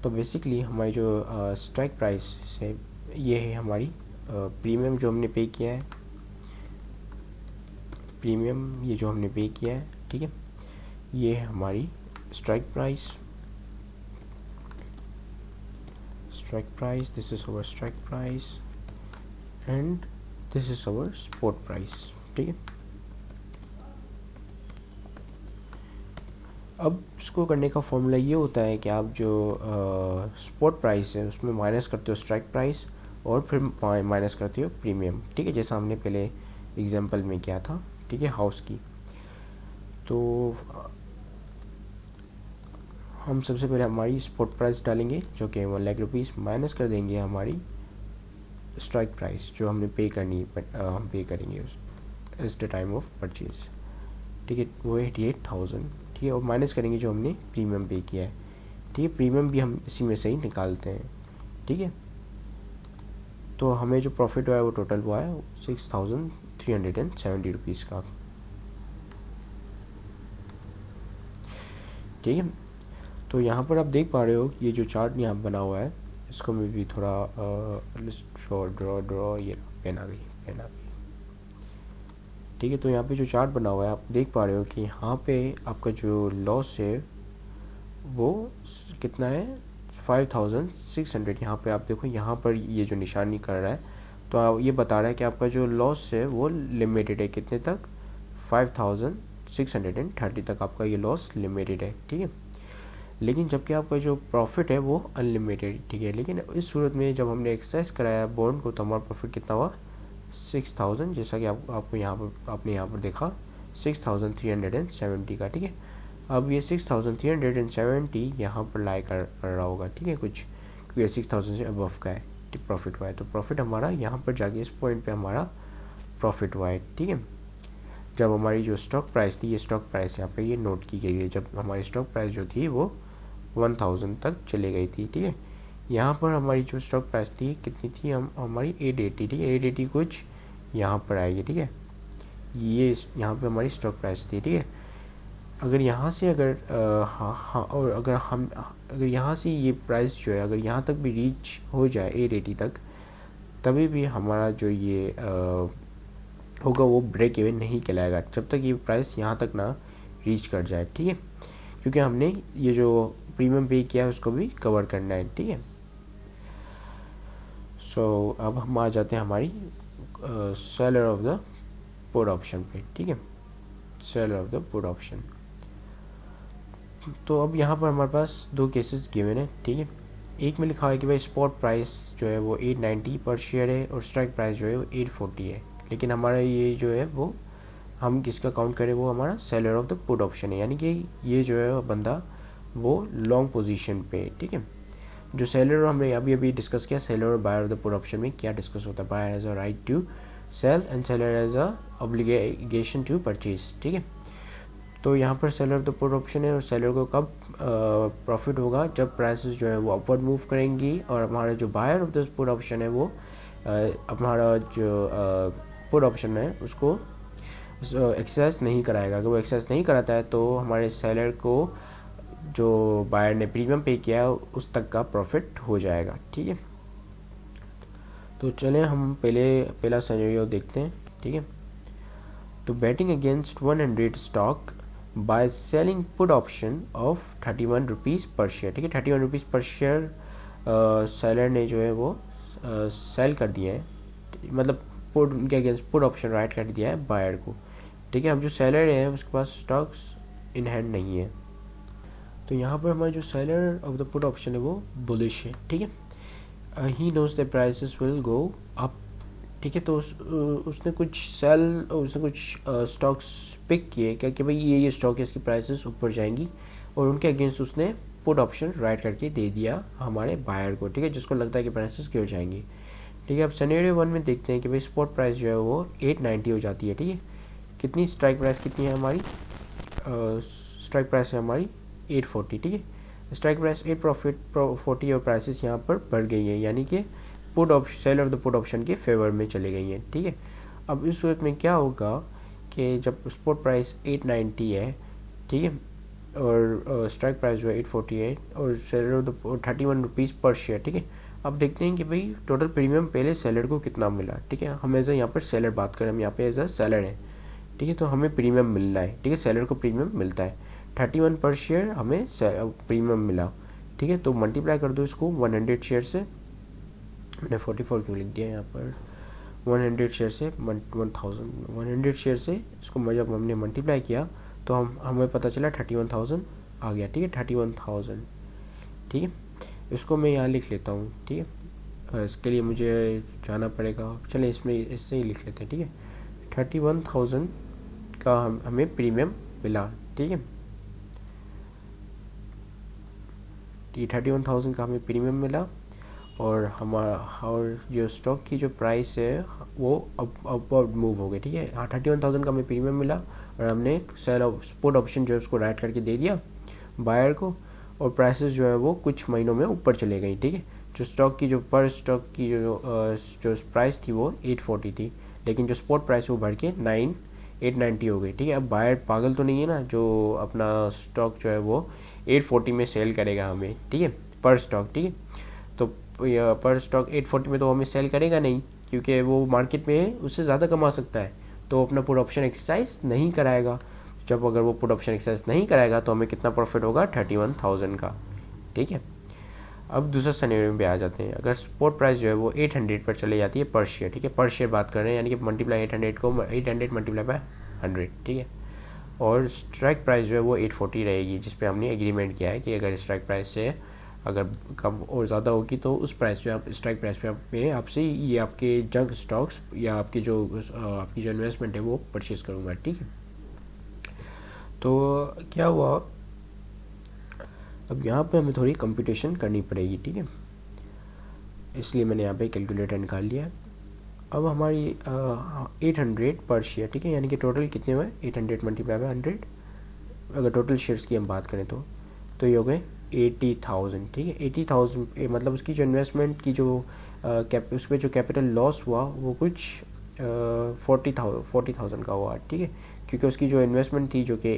तो बेसिकली हमारी जो स्ट्राइक प्राइस है ये है हमारी प्रीमियम जो हमने पे किया है, प्रीमियम ये जो हमने पे किया है, ठीक है। ये है हमारी strike price, this is our strike price and this is our spot price, ठीक है। अब इसको करने का फॉर्मूला ये होता है कि आप जो स्पॉट प्राइस है उसमें माइनस करते हो स्ट्राइक प्राइस और फिर माइनस करते हो प्रीमियम, ठीक है, जैसा हमने पहले एग्जांपल में किया था, ठीक है, हाउस की। तो हम सबसे पहले हमारी स्पॉट प्राइस डालेंगे जो कि 1 लाख रुपीज़, माइनस कर देंगे हमारी स्ट्राइक प्राइस जो हमने पे करनी हम पे करेंगे at the time of purchase, ठीक है, वो 88,000, ठीक है। और माइनस करेंगे जो हमने प्रीमियम पे किया है, ठीक है। प्रीमियम भी हम इसी में से ही निकालते हैं, ठीक है। तो हमें जो प्रॉफिट हुआ है वो टोटल हुआ है 6,370 रुपीज़ का, ठीक है। तो यहाँ पर आप देख पा रहे हो ये जो चार्ट यहाँ बना हुआ है, इसको मैं भी थोड़ा ड्रॉ ये पेन आ गई, ठीक है। तो यहाँ पे जो चार्ट बना हुआ है आप देख पा रहे हो कि यहाँ पे आपका जो लॉस है वो कितना है 5,600। यहाँ पे आप देखो, यहाँ पर ये जो निशानी कर रहा है तो ये बता रहा है कि आपका जो लॉस है वो लिमिटेड है, कितने तक 5,630 तक आपका ये लॉस लिमिटेड है, ठीक है। लेकिन जबकि आपका जो प्रॉफिट है वो अनलिमिटेड, ठीक है। लेकिन इस सूरत में जब हमने एक्सरसाइज कराया बॉन्ड को तो हमारा प्रॉफिट कितना हुआ 6,000, जैसा कि आपको यहाँ पर आपने यहाँ पर देखा 6,370 का, ठीक है। अब ये 6,370 यहाँ पर लाई कर रहा होगा, ठीक है, कुछ, क्योंकि 6,000 से अबव का है प्रॉफिट हुआ है। तो प्रॉफिट हमारा यहाँ पर जाके इस पॉइंट पे हमारा प्रॉफिट हुआ है, ठीक है। जब हमारी जो स्टॉक प्राइस थी, ये स्टॉक प्राइस यहाँ पे ये नोट की गई है, जब हमारी स्टॉक प्राइस जो थी वो 1,000 तक चले गई थी, ठीक है। यहाँ पर हमारी जो स्टॉक प्राइस थी कितनी थी, हमारी 880, ठीक है, 880 कुछ यहाँ पर आएगी, ठीक है। ये यहाँ पे हमारी स्टॉक प्राइस थी, ठीक है। अगर यहाँ से और अगर यहाँ से ये प्राइस जो है अगर यहाँ तक भी रीच हो जाए 880 तक, तभी भी हमारा जो ये होगा वो ब्रेक इवन नहीं कहलाएगा, जब तक ये प्राइस यहाँ तक ना रीच कर जाए, ठीक है। क्योंकि हमने ये जो प्रीमियम पे किया है उसको भी कवर करना है, ठीक है। सो अब हम आ जाते हैं हमारी seller of the put option पे, ठीक है, seller of the put option. तो अब यहाँ पर हमारे पास दो केसेस गिवन है, ठीक है। एक में लिखा है कि भाई स्पॉट प्राइस जो है वो 890 पर शेयर है और स्ट्राइक प्राइस जो है वो 840 है, लेकिन हमारा ये जो है वो हम किसका काउंट करें, वो हमारा seller of the put option है, यानी कि ये जो है बंदा वो लॉन्ग पोजीशन पे, ठीक है। जो सेलर हमने अभी अभी डिस्कस किया, सेलर और buyer of the put option में क्या डिस्कस होता है, buyer has a right to sell and seller has a obligation to purchase, ठीक है। तो यहाँ पर seller of the put option है और सेलर को कब प्रॉफिट होगा, जब प्राइसेस जो है वो अपवर्ड मूव करेंगी और हमारा जो buyer of the put option है वो हमारा जो पुट ऑप्शन है उसको एक्सरसाइज नहीं कराएगा। अगर वो एक्सरसाइज नहीं कराता है तो हमारे सेलर को जो बायर ने प्रीमियम पे किया है उस तक का प्रॉफिट हो जाएगा, ठीक है। तो चलें हम पहला सिनेरियो देखते हैं, ठीक है। तो batting against 100 stock by selling put option of 31 rupees पर शेयर, ठीक है। 31 रुपीज़ पर शेयर सेलर ने जो है वो सेल कर दिया है, मतलब पुट उनके अगेंस्ट पुट ऑप्शन राइट कर दिया है बायर को, ठीक है। अब जो सेलर है उसके पास स्टॉक्स इन हैंड नहीं है, तो यहाँ पर हमारा जो seller of the put option है वो बुलिश है, ठीक है। He knows the prices will go up, ठीक है। तो उसने कुछ स्टॉक्स पिक किए क्या कि भाई ये स्टॉक है, इसकी प्राइसेस ऊपर जाएंगी और उनके अगेंस्ट उसने पुट ऑप्शन राइट करके दे दिया हमारे बायर को, ठीक है, जिसको लगता है कि प्राइसेस गिर जाएंगी, ठीक है। अब सिनेरियो 1 में देखते हैं कि भाई स्पॉट प्राइस जो है वो 890 हो जाती है, ठीक है। कितनी स्ट्राइक प्राइस कितनी है हमारी, स्ट्राइक प्राइस है हमारी 840, ठीक है। स्ट्राइक प्राइस 840 और प्राइसेस यहाँ पर बढ़ गई है, यानी कि put option sell of the put option के फेवर में चले गई हैं, ठीक है। अब इस सूरत में क्या होगा कि जब स्पॉट प्राइस 890 है, ठीक है, और स्ट्राइक प्राइस जो है 848 और सेलर ऑफ द 31 रुपीज़ पर शेयर, ठीक है। अब देखते हैं कि भाई टोटल प्रीमियम पहले सेलर को कितना मिला, ठीक है। हम एज यहाँ पर सेलर बात करें, हम यहाँ पे एज अ सेलर है, ठीक है। तो हमें प्रीमियम मिल रहा है, ठीक है, सेलर को प्रीमियम मिलता है 31 पर शेयर हमें प्रीमियम मिला, ठीक है। तो मल्टीप्लाई कर दो इसको 100 शेयर से, मैंने 44 क्यों लिख दिया यहाँ पर, 100 शेयर से 100 शेयर से इसको जब हमने मल्टीप्लाई किया तो हमें पता चला 31,000 आ गया, ठीक है, 31,000, ठीक है। इसको मैं यहाँ लिख लेता हूँ, ठीक है। इसके लिए मुझे जाना पड़ेगा, चलें इसमें इससे ही लिख लेते हैं, ठीक है। 31,000 का हमें प्रीमियम मिला, ठीक है। 31,000 का हमें प्रीमियम मिला और और जो स्टॉक की जो प्राइस है वो अपवर्ड मूव हो गई, ठीक है। हाँ, 31,000 का हमें प्रीमियम मिला और हमने सेल ऑफ पुट ऑप्शन जो है उसको राइट करके दे दिया बायर को और प्राइसेस जो है वो कुछ महीनों में ऊपर चले गई, ठीक है। जो स्टॉक की जो पर स्टॉक की जो प्राइस थी वो 840 थी, लेकिन जो स्पॉट प्राइस वो बढ़ के 890 हो गई, ठीक है। अब बायर पागल तो नहीं है ना जो अपना स्टॉक जो है वो 840 में सेल करेगा हमें, ठीक है, पर स्टॉक, ठीक है। तो पर स्टॉक 840 में तो हमें सेल करेगा नहीं, क्योंकि वो मार्केट में उससे ज़्यादा कमा सकता है, तो अपना पुट ऑप्शन एक्सरसाइज नहीं कराएगा। जब अगर वो पुट ऑप्शन एक्सरसाइज नहीं कराएगा तो हमें कितना प्रॉफिट होगा, 31,000 का, ठीक है। अब दूसरा सिनेरियो पे आ जाते हैं, अगर स्पॉट प्राइस जो है वो 800 पर चले जाती है पर शेयर, ठीक है, पर शेयर बात कर रहे हैं, यानी कि मल्टीप्लाई 800 मल्टीप्लाई बाय 100, ठीक है। और स्ट्राइक प्राइस जो है वो 840 रहेगी, जिस पे हमने एग्रीमेंट किया है कि अगर स्ट्राइक प्राइस से अगर कम और ज़्यादा होगी तो उस प्राइस पे आप स्ट्राइक प्राइस पे आपसे ये आपके जंक स्टॉक्स या आपकी जो इन्वेस्टमेंट है वो परचेज करूँगा, ठीक है। तो क्या हुआ, अब यहाँ पे हमें थोड़ी कंप्यूटेशन करनी पड़ेगी, ठीक है, इसलिए मैंने यहाँ पे कैलकुलेटर निकाल लिया। अब हमारी 800 पर शेयर, ठीक है, यानी कि टोटल कितने हुए 800 मल्टीप्लाई बाय 100, अगर टोटल शेयर्स की हम बात करें तो ये हो गए 80,000, ठीक है। 80,000 मतलब उसकी जो इन्वेस्टमेंट की जो उस पर जो कैपिटल लॉस हुआ वो कुछ 40,000 का हुआ, ठीक है, क्योंकि उसकी जो इन्वेस्टमेंट थी जो कि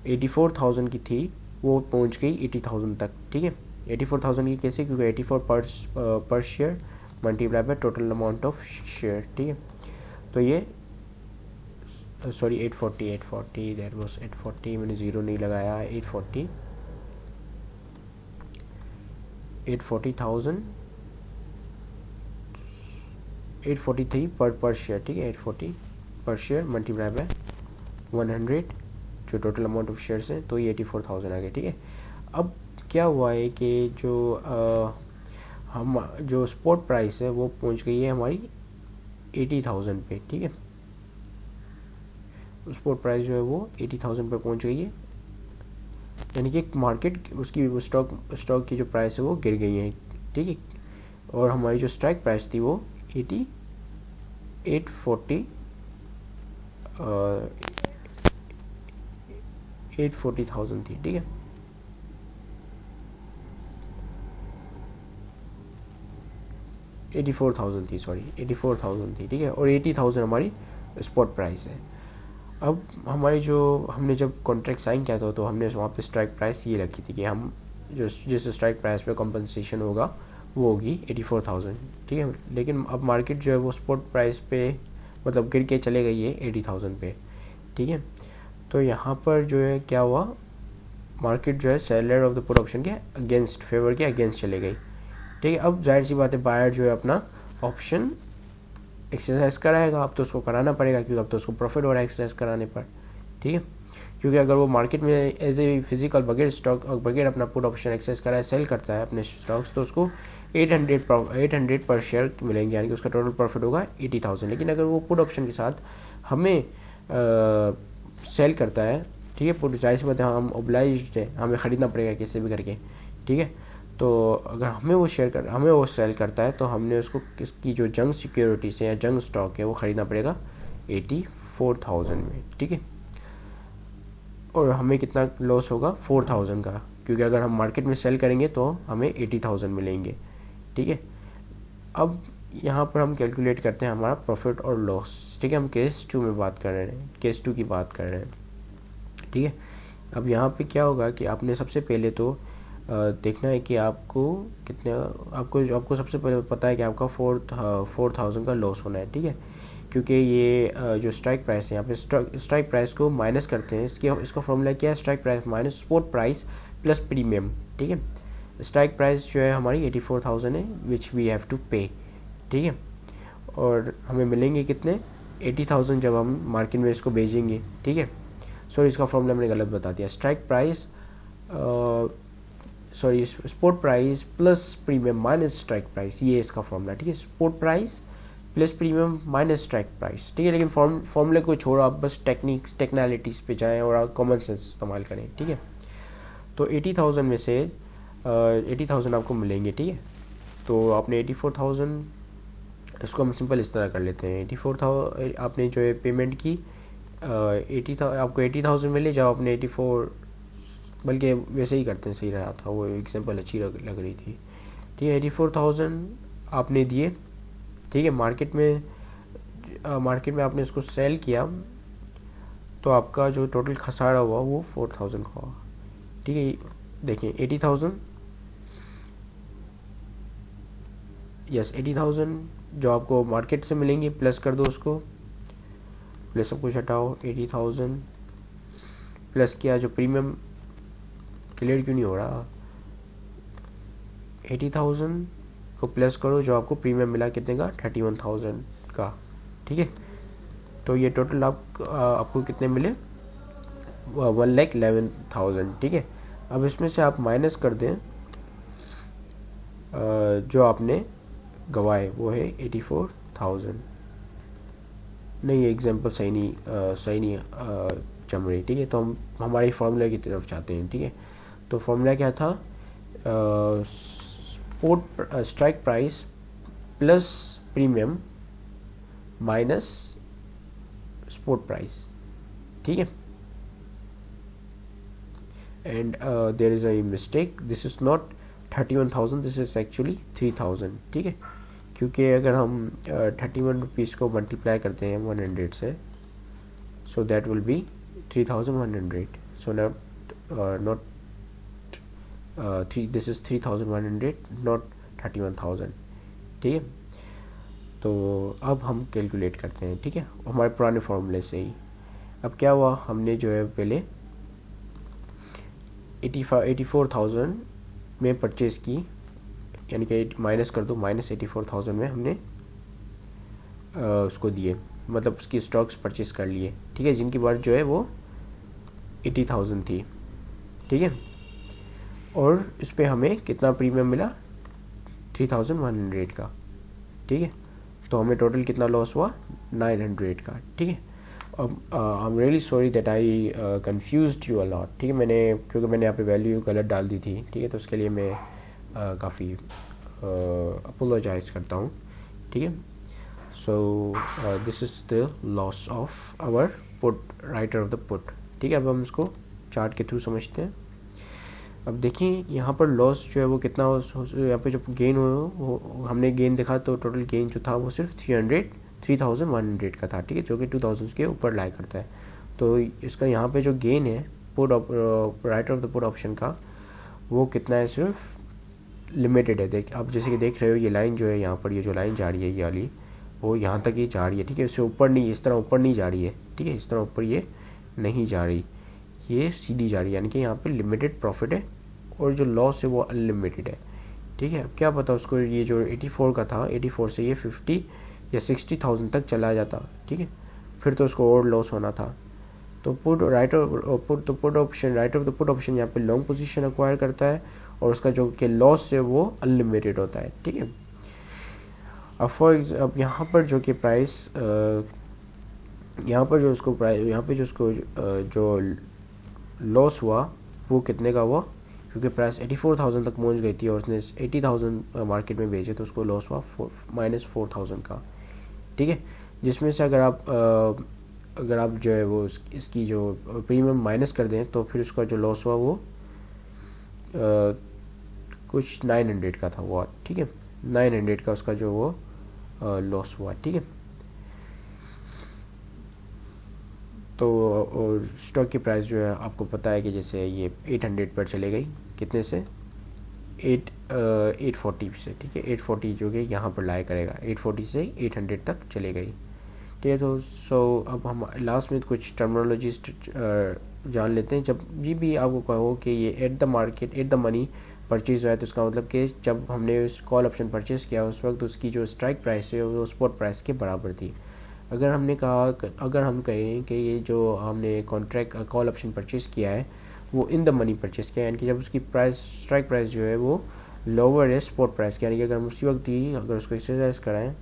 84,000 की थी वो पहुंच गई 80,000 तक, ठीक है। 84,000 की कैसे, क्योंकि 84 पर share multiply by total amount of share, ठीक है। तो ये सॉरी 840 दैट वाज 840, मैंने ज़ीरो नहीं लगाया, 840,000 843 पर शेयर, ठीक है, 840 पर शेयर मल्टीप्लाई बाय 100 जो टोटल अमाउंट ऑफ शेयर्स है, तो ये 84,000 आ गए, ठीक है। अब क्या हुआ है कि जो हम जो स्पॉट प्राइस है वो पहुंच गई है हमारी 80,000 पे, ठीक है। स्पॉट प्राइस जो है वो 80,000 पे पहुंच गई है, यानी कि मार्केट उसकी स्टॉक की जो प्राइस है वो गिर गई है, ठीक है। और हमारी जो स्ट्राइक प्राइस थी वो 840,000 थी, ठीक है। 84,000 थी, सॉरी 84,000 थी, ठीक है। और 80,000 हमारी स्पॉट प्राइस है। अब हमारी जो हमने जब कॉन्ट्रैक्ट साइन किया था तो हमने वहाँ पे स्ट्राइक प्राइस ये रखी थी कि हम जो जिस स्ट्राइक प्राइस पे कंपनसेशन होगा वो होगी 84,000, ठीक है। लेकिन अब मार्केट जो है वो स्पॉट प्राइस पे मतलब गिर के चले गई है 80,000 पे, ठीक है। तो यहाँ पर जो है क्या हुआ, मार्केट जो है seller of the put option के अगेंस्ट, फेवर के अगेंस्ट चले गई, ठीक है। अब जाहिर सी बात है बायर जो है अपना ऑप्शन एक्सरसाइज कराएगा, अब तो उसको कराना पड़ेगा क्योंकि अब तो उसको प्रॉफिट हो रहा है एक्सरसाइज कराने पर, ठीक है। क्योंकि अगर वो मार्केट में एज ए फिजिकल बगैर स्टॉक बगैर अपना पुट ऑप्शन एक्सरसाइज कराए सेल करता है अपने स्टॉक्स, तो उसको 800 पर शेयर मिलेंगे, यानी कि उसका टोटल प्रॉफिट होगा 80,000। लेकिन अगर वो पुट ऑप्शन के साथ हमें सेल करता है, ठीक है, पुट जाहिर सी बात है हम ओब्लाइज्ड है, हमें ख़रीदना पड़ेगा कैसे भी करके, ठीक है। तो अगर हमें वो सेल करता है तो हमने उसको किसकी जो जंग सिक्योरिटीज़ है या जंग स्टॉक है वो ख़रीदना पड़ेगा 84,000 में, ठीक है। और हमें कितना लॉस होगा 4,000 का, क्योंकि अगर हम मार्केट में सेल करेंगे तो हमें 80,000 मिलेंगे, ठीक है। अब यहाँ पर हम कैलकुलेट करते हैं हमारा प्रॉफिट और लॉस, ठीक है। हम केस 2 में बात कर रहे हैं, केस 2 की बात कर रहे हैं, ठीक है। अब यहाँ पे क्या होगा कि आपने सबसे पहले तो देखना है कि आपको कितने आपको सबसे पहले पता है कि आपका 4,000 का लॉस होना है, ठीक है। क्योंकि ये जो स्ट्राइक प्राइस है यहाँ पे स्ट्राइक प्राइस को माइनस करते हैं, इसका फॉर्मूला क्या है, strike price minus spot price plus premium, ठीक है। स्ट्राइक प्राइस जो है हमारी 84,000 है विच वी हैव टू पे, ठीक है। और हमें मिलेंगे कितने 80,000 जब हम मार्केट में इसको भेजेंगे, ठीक है। सॉरी इसका फॉर्मूला मैंने गलत बता दिया, strike price sorry spot price plus premium minus strike price, ये इसका फॉर्मूला, ठीक है। Spot price plus premium minus strike price, ठीक है। लेकिन फॉर्मूले को छोड़ो, आप बस टेक्निकलिटीज़ पे जाएं और आप कॉमन सेंस इस्तेमाल करें, ठीक है। तो 80,000 में से 80,000 आपको मिलेंगे, ठीक है। तो आपने 84,000, इसको हम सिंपल इस तरह कर लेते हैं, 84,000 आपने जो है पेमेंट की, 80,000 आपको 80,000 मिले, जब आपने 84, बल्कि वैसे ही करते हैं, सही रहा था, वो एग्जांपल अच्छी लग रही थी, ठीक है। 84,000 आपने दिए, ठीक है। मार्केट में आपने इसको सेल किया तो आपका जो टोटल खसारा हुआ वो 4,000 का हुआ, ठीक है। देखिए 80,000 यस 80,000 जो आपको मार्केट से मिलेंगे प्लस कर दो उसको, प्लस सब कुछ हटाओ, 80,000 प्लस किया जो प्रीमियम, क्लियर क्यों नहीं हो रहा, 80,000 को प्लस करो जो आपको प्रीमियम मिला कितने का 31,000 का, ठीक है। तो ये टोटल आपको कितने मिले 1,11,000, ठीक है। अब इसमें से आप माइनस कर दें जो आपने गवाए वो है 84,000, नहीं ये एग्जांपल सही नहीं जम रही, ठीक है। तो हम हमारी फार्मूला की तरफ जाते हैं, ठीक है। तो फार्मूला क्या था, strike price plus premium minus spot price, ठीक है। And there is a mistake, this is not 31,000, this is actually 3,000, ठीक है। क्योंकि अगर हम 31 रुपीज़ को मल्टीप्लाई करते हैं 100 से, so that will be 3,100, so not this is 3,100 not 31,000, ठीक है। तो अब हम कैलकुलेट करते हैं, ठीक है, हमारे पुराने फॉर्मूले से ही। अब क्या हुआ, हमने जो है पहले 84,000 में परचेज़ की, यानी कि माइनस कर दो, माइनस 84,000 में हमने उसको दिए, मतलब उसकी स्टॉक्स परचेज़ कर लिए, ठीक है, जिनकी वर्थ जो है वो 80,000 थी, ठीक है। और इस पर हमें कितना प्रीमियम मिला, 3100 का, ठीक है। तो हमें टोटल कितना लॉस हुआ, 900 का, ठीक है। अब I am really sorry that I confused you a lot, ठीक है। क्योंकि मैंने यहाँ पे वैल्यू गलत डाल दी थी, ठीक है, तो उसके लिए मैं काफ़ी अपोलोजाइज़ करता हूँ, ठीक है। So this is the loss of our put, writer of the put, ठीक है। अब हम इसको चार्ट के थ्रू समझते हैं। अब देखिए यहाँ पर लॉस जो है वो कितना, यहाँ पे जो गेन हो वो हमने गेन देखा तो टोटल गेन जो था वो सिर्फ 3100 का था, ठीक है, जो कि 2000 के ऊपर लाई करता है। तो इसका यहाँ पे जो गेन है put writer of the put option का, वो कितना है, सिर्फ लिमिटेड है। आप जैसे कि देख रहे हो ये लाइन जो है यहाँ पर, ये जो लाइन जा रही है ये वाली, वो यहाँ तक ही जा रही है, ठीक है। इससे ऊपर नहीं, इस तरह ऊपर नहीं जा रही है, ठीक है, इस तरह ऊपर ये नहीं जा रही, ये सीधी जा रही है, यानी कि यहाँ पे लिमिटेड प्रॉफिट है और जो लॉस है वो अनलिमिटेड है, ठीक है। अब क्या पता उसको ये जो 84 का था, 84 से ये 50 या 60,000 तक चला जाता, ठीक है, फिर तो उसको और लॉस होना था। तो put option, right of the put option यहाँ पे लॉन्ग पोजीशन एक्वायर करता है और उसका जो कि लॉस है वो अनलिमिटेड होता है, ठीक है। अब यहाँ पर जो कि प्राइस, यहाँ पर जो उसको प्राइस, यहाँ पे जो उसको जो लॉस हुआ वो कितने का हुआ, क्योंकि प्राइस 84,000 तक पहुँच गई थी और उसने 80,000 मार्केट में बेचे, तो उसको लॉस हुआ -4,000 का, ठीक है। जिसमें से अगर आप जो है वो इसकी जो प्रीमियम माइनस कर दें तो फिर उसका जो लॉस हुआ वो कुछ 900 का था वो, ठीक है, 900 का उसका जो वो लॉस हुआ, ठीक है। तो और स्टॉक की प्राइस जो है आपको पता है कि जैसे ये 800 पर चले गई, कितने से, 840 से, ठीक है, 840 जो कि यहाँ पर लाई करेगा, 840 से 800 तक चले गई, ठीक है। तो अब हम लास्ट में कुछ टर्मिनोलॉजीज जान लेते हैं। जब भी आपको कहो कि ये at the market, at the money purchase हुआ है, तो इसका मतलब कि जब हमने उस कॉल ऑप्शन परचेज किया उस वक्त उसकी जो स्ट्राइक प्राइस है वो स्पॉट प्राइस के बराबर थी। अगर हम कहें कि ये जो हमने कॉन्ट्रैक्ट कॉल ऑप्शन परचेज किया है वो इन द मनी परचेज किया है, यानी कि जब उसकी प्राइस, स्ट्राइक प्राइस जो है वो लोअर है स्पॉट प्राइस के, यानी कि अगर हम उसी वक्त ही अगर उसको एक्सरसाइज कराएं,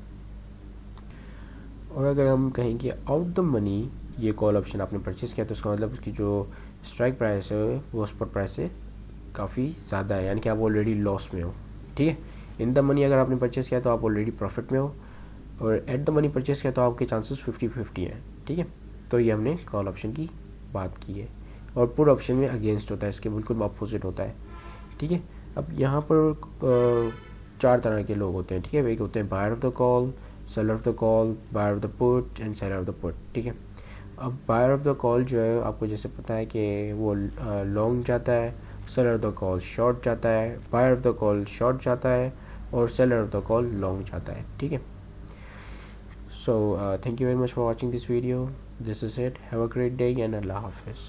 और अगर हम कहें कि आउट द मनी ये कॉल ऑप्शन आपने परचेज किया, तो उसका मतलब उसकी जो स्ट्राइक प्राइस है वो स्पॉट प्राइस से काफ़ी ज़्यादा है, यानी कि आप ऑलरेडी लॉस में हो, ठीक है। इन द मनी अगर आपने परचेज किया तो आप ऑलरेडी प्रॉफिट में हो, और एट द मनी परचेज किया तो आपके चांसेस 50-50 हैं, ठीक है। तो ये हमने कॉल ऑप्शन की बात की है, और पुट ऑप्शन में अगेंस्ट होता है, इसके बिल्कुल अपोजिट होता है, ठीक है। अब यहाँ पर 4 तरह के लोग होते हैं, ठीक है। एक होते हैं buyer of the call, seller of the call, buyer of the put and seller of the put, ठीक है। अब बायर ऑफ द कॉल जो है आपको जैसे पता है कि वो लॉन्ग जाता है, seller of the call short जाता है, buyer of the call short जाता है और seller of the call long जाता है, ठीक है। So thank you very much for watching this video. This is it. Have a great day and Allah Hafiz.